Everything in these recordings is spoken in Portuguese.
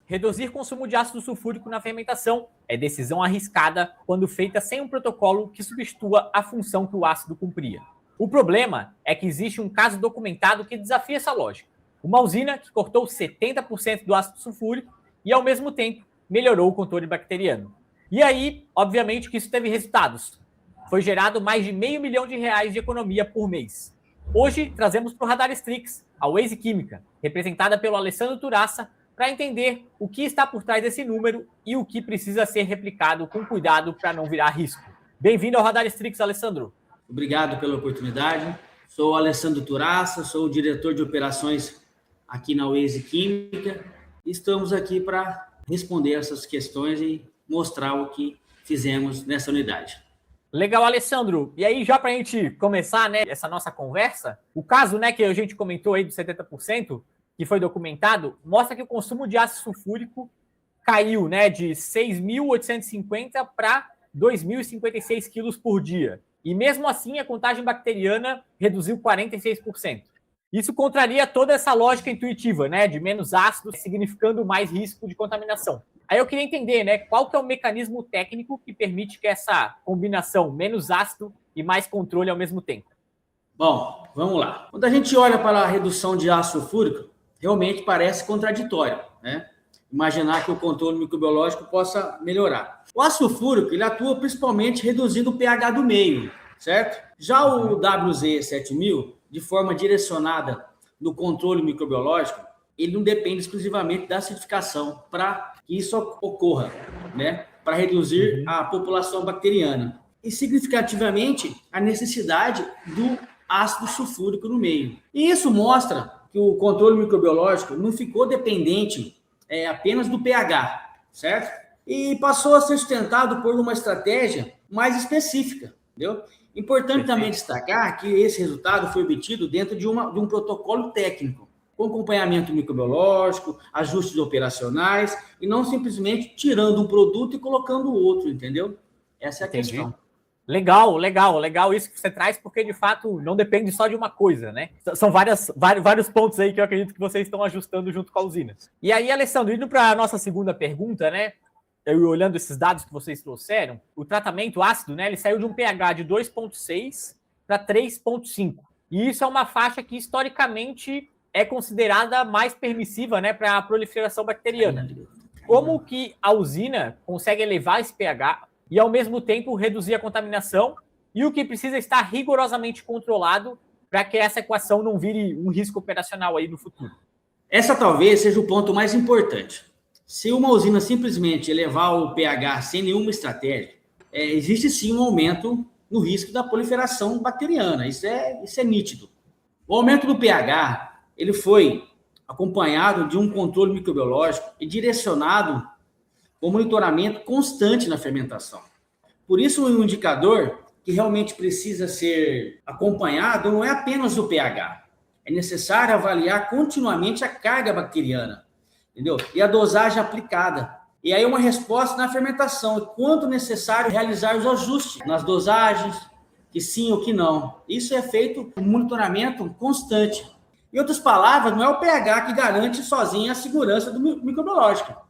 Reduzir consumo de ácido sulfúrico na fermentação é decisão arriscada quando feita sem um protocolo que substitua a função que o ácido cumpria. O problema é que existe um caso documentado que desafia essa lógica. Uma usina que cortou 70% do ácido sulfúrico e, ao mesmo tempo, melhorou o controle bacteriano. E aí, obviamente, que isso teve resultados. Foi gerado mais de R$500 milhão de economia por mês. Hoje, trazemos para o Radar Strix a Waze Química, representada pelo Alessandro Turaça, para entender o que está por trás desse número e o que precisa ser replicado com cuidado para não virar risco. Bem-vindo ao Radar Strix, Alessandro. Obrigado pela oportunidade. Sou o Alessandro Turaça, sou o diretor de operações aqui na Waze Química. Estamos aqui para responder essas questões e mostrar o que fizemos nessa unidade. Legal, Alessandro. E aí, já para a gente começar, né, essa nossa conversa, o caso, né, que a gente comentou aí dos 70%, que foi documentado, mostra que o consumo de ácido sulfúrico caiu, né, de 6.850 para 2.056 quilos por dia. E mesmo assim, a contagem bacteriana reduziu 46%. Isso contraria toda essa lógica intuitiva, né, de menos ácido, significando mais risco de contaminação. Aí eu queria entender, né, qual que é o mecanismo técnico que permite que essa combinação menos ácido e mais controle ao mesmo tempo? Bom, vamos lá. Quando a gente olha para a redução de ácido sulfúrico, realmente parece contraditório, né? Imaginar que o controle microbiológico possa melhorar. O ácido sulfúrico, ele atua principalmente reduzindo o pH do meio, certo? Já o WZ7000, de forma direcionada no controle microbiológico, ele não depende exclusivamente da acidificação para que isso ocorra, né? Para reduzir a população bacteriana. E, significativamente, a necessidade do ácido sulfúrico no meio. E isso mostra que o controle microbiológico não ficou dependente apenas do pH, certo? E passou a ser sustentado por uma estratégia mais específica, entendeu? Importante também destacar que esse resultado foi obtido dentro de um protocolo técnico, com acompanhamento microbiológico, ajustes operacionais, e não simplesmente tirando um produto e colocando o outro, entendeu? Essa é a questão. Legal isso que você traz, porque de fato não depende só de uma coisa, né? São vários pontos aí que eu acredito que vocês estão ajustando junto com a usina. E aí, Alessandro, indo para a nossa segunda pergunta, né? Eu olhando esses dados que vocês trouxeram, o tratamento ácido, né? Ele saiu de um pH de 2,6 para 3,5. E isso é uma faixa que historicamente é considerada mais permissiva, né, para a proliferação bacteriana. Como que a usina consegue elevar esse pH e, ao mesmo tempo, reduzir a contaminação, e o que precisa estar rigorosamente controlado para que essa equação não vire um risco operacional aí no futuro? Essa talvez seja o ponto mais importante. Se uma usina simplesmente elevar o pH sem nenhuma estratégia, existe sim um aumento no risco da proliferação bacteriana, isso é nítido. O aumento do pH, ele foi acompanhado de um controle microbiológico e direcionado com monitoramento constante na fermentação. Por isso, um indicador que realmente precisa ser acompanhado não é apenas o pH. É necessário avaliar continuamente a carga bacteriana, entendeu? E a dosagem aplicada. E aí uma resposta na fermentação, e quanto necessário realizar os ajustes nas dosagens, que sim ou que não. Isso é feito com monitoramento constante. Em outras palavras, não é o pH que garante sozinho a segurança do microbiológico.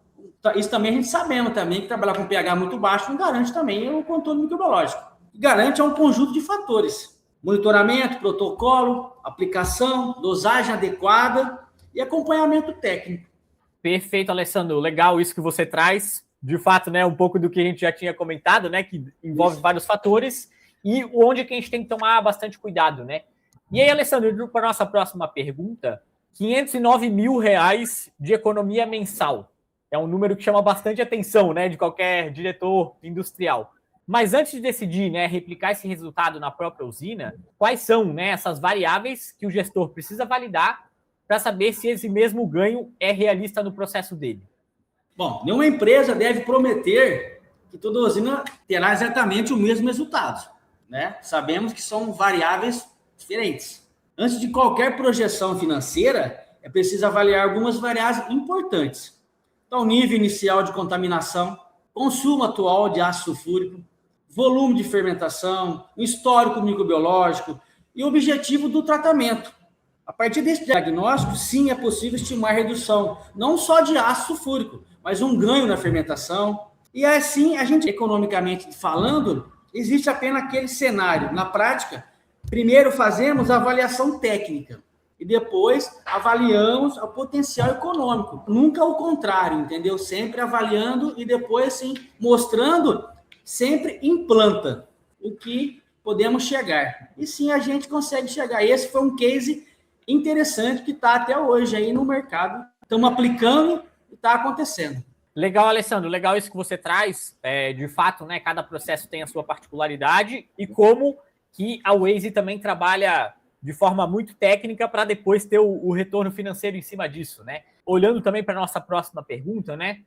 Isso também a gente sabemos também, que trabalhar com pH muito baixo não garante também o controle microbiológico. Garante um conjunto de fatores. Monitoramento, protocolo, aplicação, dosagem adequada e acompanhamento técnico. Perfeito, Alessandro. Legal isso que você traz. De fato, né, um pouco do que a gente já tinha comentado, né, que envolve vários fatores e onde que a gente tem que tomar bastante cuidado, né? E aí, Alessandro, indo para a nossa próxima pergunta, R$509 mil de economia mensal. É um número que chama bastante atenção, né, de qualquer diretor industrial. Mas antes de decidir, né, replicar esse resultado na própria usina, quais são, né, essas variáveis que o gestor precisa validar para saber se esse mesmo ganho é realista no processo dele? Bom, nenhuma empresa deve prometer que toda usina terá exatamente o mesmo resultado, né? Sabemos que são variáveis diferentes. Antes de qualquer projeção financeira, é preciso avaliar algumas variáveis importantes. Então, nível inicial de contaminação, consumo atual de ácido sulfúrico, volume de fermentação, histórico microbiológico e objetivo do tratamento. A partir desse diagnóstico, sim, é possível estimar a redução, não só de ácido sulfúrico, mas um ganho na fermentação. E assim, a gente, economicamente falando, existe apenas aquele cenário. Na prática, primeiro fazemos a avaliação técnica e depois avaliamos o potencial econômico. Nunca o contrário, entendeu? Sempre avaliando e depois, assim, mostrando, sempre em planta o que podemos chegar. E sim, a gente consegue chegar. Esse foi um case interessante que está até hoje aí no mercado. Estamos aplicando e está acontecendo. Legal, Alessandro. Legal isso que você traz. De fato, né, cada processo tem a sua particularidade e como que a Waze também trabalha de forma muito técnica para depois ter o retorno financeiro em cima disso, né? Olhando também para a nossa próxima pergunta, né?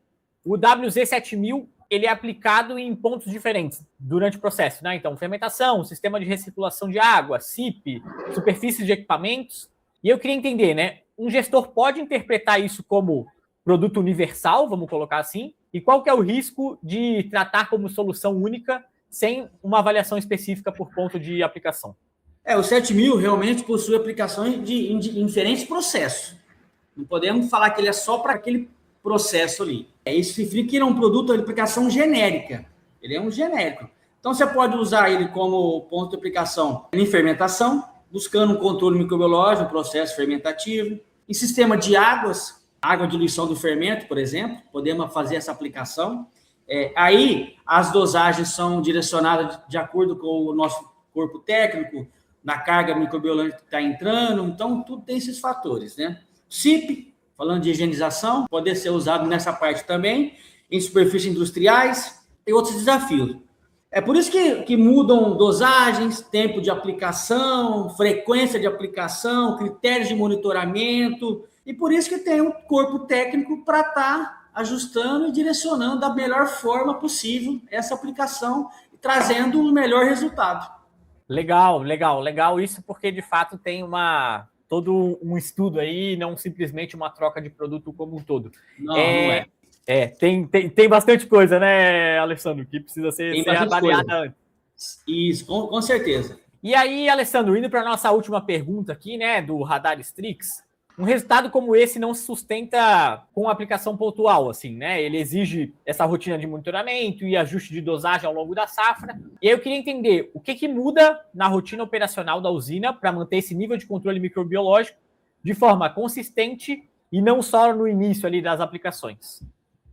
O WZ7000, ele é aplicado em pontos diferentes durante o processo, né? Então, fermentação, sistema de recirculação de água, SIP, superfície de equipamentos. E eu queria entender, né? Um gestor pode interpretar isso como produto universal, vamos colocar assim? E qual que é o risco de tratar como solução única sem uma avaliação específica por ponto de aplicação? O 7000 realmente possui aplicações em diferentes processos. Não podemos falar que ele é só para aquele processo ali. Isso significa que ele é um produto de aplicação genérica. Ele é um genérico. Então, você pode usar ele como ponto de aplicação em fermentação, buscando um controle microbiológico, um processo fermentativo. Em sistema de águas, água de diluição do fermento, por exemplo, podemos fazer essa aplicação. Aí, as dosagens são direcionadas de acordo com o nosso corpo técnico, na carga microbiológica que está entrando, então tudo tem esses fatores, né? SIP, falando de higienização, pode ser usado nessa parte também, em superfícies industriais e outros desafios. É por isso que mudam dosagens, tempo de aplicação, frequência de aplicação, critérios de monitoramento, e por isso que tem um corpo técnico para estar ajustando e direcionando da melhor forma possível essa aplicação, trazendo o melhor resultado. Legal. Isso porque, de fato, tem todo um estudo aí, não simplesmente uma troca de produto como um todo. Não é. Tem bastante coisa, né, Alessandro, que precisa ser avaliada antes. Isso, com certeza. E aí, Alessandro, indo para a nossa última pergunta aqui, né, do Radar Strix, um resultado como esse não se sustenta com aplicação pontual, assim, né? Ele exige essa rotina de monitoramento e ajuste de dosagem ao longo da safra. E aí eu queria entender o que muda na rotina operacional da usina para manter esse nível de controle microbiológico de forma consistente e não só no início ali das aplicações.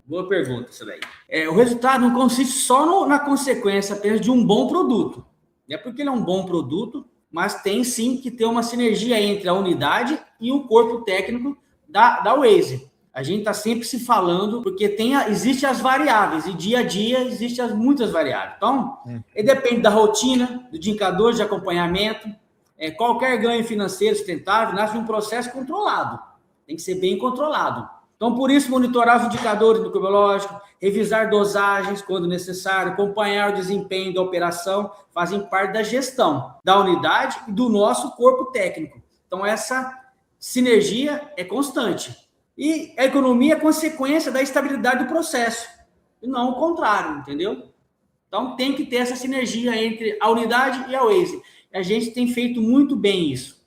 Boa pergunta isso daí. O resultado não consiste só na consequência apenas de um bom produto. Não é porque ele é um bom produto, mas tem sim que ter uma sinergia entre a unidade e o corpo técnico da Waze. A gente está sempre se falando, porque existem as variáveis, e dia a dia existem muitas variáveis. Então, depende da rotina, dos indicadores de acompanhamento. Qualquer ganho financeiro sustentável nasce de um processo controlado. Tem que ser bem controlado. Então, por isso, monitorar os indicadores microbiológicos, revisar dosagens quando necessário, acompanhar o desempenho da operação, fazem parte da gestão da unidade e do nosso corpo técnico. Então, essa sinergia é constante. E a economia é consequência da estabilidade do processo, e não o contrário, entendeu? Então, tem que ter essa sinergia entre a unidade e a Waze. A gente tem feito muito bem isso.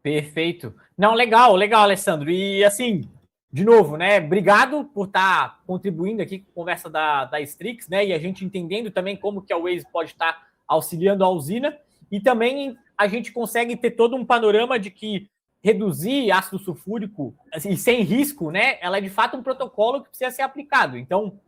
Perfeito. Não, legal, Alessandro. E, assim, de novo, né? Obrigado por estar contribuindo aqui com a conversa da Strix, né? E a gente entendendo também como que a Waze pode estar auxiliando a usina. E também a gente consegue ter todo um panorama de que reduzir ácido sulfúrico, assim, sem risco, né? Ela é de fato um protocolo que precisa ser aplicado. Então,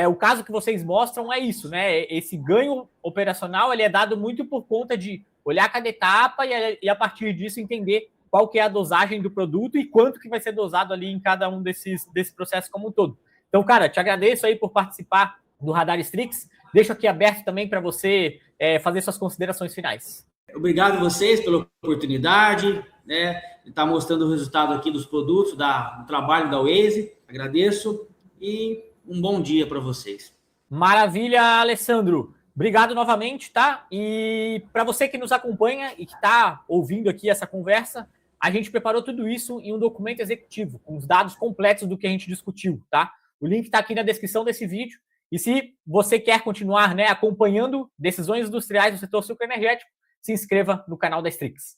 o caso que vocês mostram é isso, né? Esse ganho operacional ele é dado muito por conta de olhar cada etapa e a partir disso entender qual que é a dosagem do produto e quanto que vai ser dosado ali em cada um desse processo como um todo. Então, cara, te agradeço aí por participar do Radar Strix. Deixo aqui aberto também para você fazer suas considerações finais. Obrigado a vocês pela oportunidade, né, de estar mostrando o resultado aqui dos produtos, do trabalho da Waze. Agradeço e um bom dia para vocês. Maravilha, Alessandro. Obrigado novamente, tá? E para você que nos acompanha e que está ouvindo aqui essa conversa, a gente preparou tudo isso em um documento executivo, com os dados completos do que a gente discutiu, tá? O link está aqui na descrição desse vídeo. E se você quer continuar, né, acompanhando decisões industriais do setor sucroenergético, se inscreva no canal da Strix.